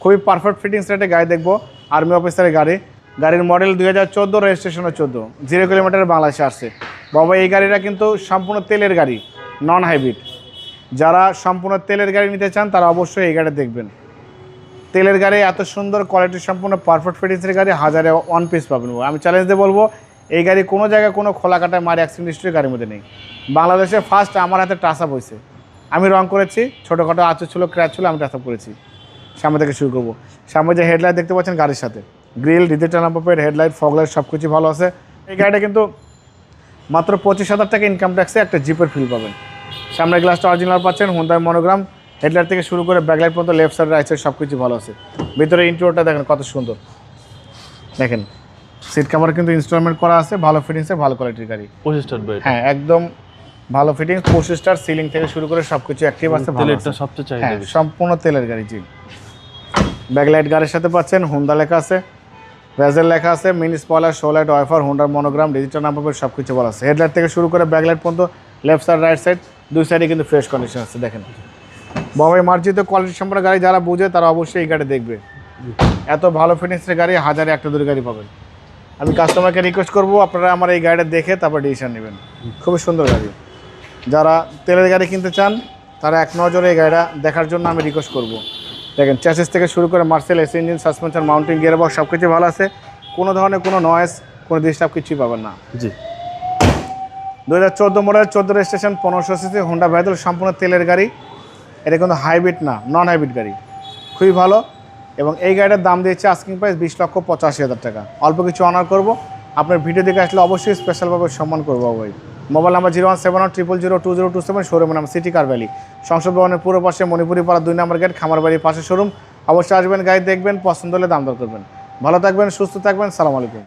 খুবই perfect fittings রেটে গাড়ি দেখবো। আর্মি অফিসারের গাড়ি, গাড়ির মডেল 2014, রেজিস্ট্রেশনও 14, 0 কিলোমিটার বাংলাদেশে আসছে। বাবা এই গাড়িটা কিন্তু সম্পূর্ণ তেলের গাড়ি, নন হাইব্রিড। যারা সম্পূর্ণ তেলের গাড়ি নিতে চান তারা অবশ্যই এই গাড়ি দেখবেন। তেলের গাড়ি এত সুন্দর কোয়ালিটি সম্পূর্ণ পারফেক্ট ফিটিংসের গাড়ি 1000-এ 1 পিস পাবেন। আমি চ্যালেঞ্জ দিয়ে বলবো এই গাড়ি কোনো জায়গায় কোনো খোলা কাটায় মারি অ্যাক্সিডেন্ট হিস্ট্রি গাড়ির মধ্যে নেই। বাংলাদেশে ফার্স্ট আমার হাতে টাচ আপ হয়েছে, আমি রং করেছি, ছোটোখাটো আঁচড় ছিল, ক্র্যাচ ছিল, আমি টাচ আপ করেছি। সামনে থেকে শুরু করবো। সামনে যে হেডলাইট দেখতে পাচ্ছেন গাড়ির সাথে, grill, digital number plate, headlight, fog light সব কিছু ভালো আছে। এই গাড়িটা কিন্তু মাত্র 25,000 টাকা ইনকাম ট্যাক্সে একটা জিপের ফিল পাবেন। সামনের গ্লাসটা অরিজিনাল পাচ্ছেন, হুন্ডাই মনোগ্রাম, হেডলাইট থেকে শুরু করে ব্যাকলাইট পর্যন্ত লেফট সাইড রাইট সাইড সব কিছু ভালো আছে। ভিতরে ইন্টেরিয়রটা দেখেন কত সুন্দর, দেখেন সিট কভার কিন্তু ইনস্টলমেন্ট করা আছে, ভালো ফিটিংসে, ভালো কোয়ালিটির গাড়ি। 25 স্টার বাইক, হ্যাঁ একদম ভালো ফিটিংস, 25 স্টার, সিলিং থেকে শুরু করে সব কিছু অ্যাক্টিভ আছে, ভালো তেলেরটা আছে। সবচেয়ে চাহিদা হ্যাঁ বেশি। সম্পূর্ণ তেলের গাড়ি জি। ব্যাকলাইট গাড়ির সাথে পাচ্ছেন, হুন্ডা লেখা আছে, ভেজেল লেখা আছে, mini spoiler, show light, wiper, Hunter monogram, digital number plate সব কিছু ভালো আছে। হেডলাইট থেকে শুরু করে ব্যাকলাইট পর্যন্ত লেফট সাইড রাইট সাইড দুই সাইডে কিন্তু ফ্রেশ কন্ডিশন আছে। দেখেন বাবাই মার্জিত কোয়ালিটি সম্পন্ন গাড়ি যারা বুঝে তারা অবশ্যই এই গাড়ি দেখবে। এত ভালো ফিটিংসের গাড়ি 1000-এ একটা দুটো গাড়ি পাবেন। আমি কাস্টমারকে রিকোয়েস্ট করবো আপনারা আমার এই গাড়িটা দেখে তারপর ডিসিশন নেবেন। খুবই সুন্দর গাড়ি, যারা তেলের গাড়ি কিনতে চান তারা এক নজরে এই গাড়িটা দেখার জন্য আমি রিকোয়েস্ট করব। দেখেন চ্যাসিস থেকে শুরু করে Marcel, AC engine, suspension, mounting, gear box সব কিছু ভালো আছে। কোনো ধরনের কোনো নয়েজ, কোনো ডিস্টার্ব কিছুই পাবেন না। জি 2014 model, 14 registration, 1500 CC Honda bezel, সম্পূর্ণ তেলের গাড়ি। এটা কিন্তু হাইব্রিড না, নন হাইব্রিড গাড়ি, খুবই ভালো। এবং এই গাড়িটার দাম দিয়েছে আস্কিং প্রাইস 20,85,000 টাকা। অল্প কিছু অনার করব, আপনার ভিডিও দেখে আসলে অবশ্যই স্পেশালভাবে সম্মান করবো ভাই। মোবাইল নাম্বার 01710020227, শোরুমের নাম সিটি কার ভ্যালি, সংসদ ভবনের পুরো পাশে, মণিপুরি পাড়া 2 নম্বর গেট, খামারবাড়ির পাশে শোরুম। অবশ্যই আসবেন, গাড়ি দেখবেন, পছন্দ হলে দাম দর করবেন। ভালো থাকবেন, সুস্থ থাকবেন, সালাম আলাইকুম।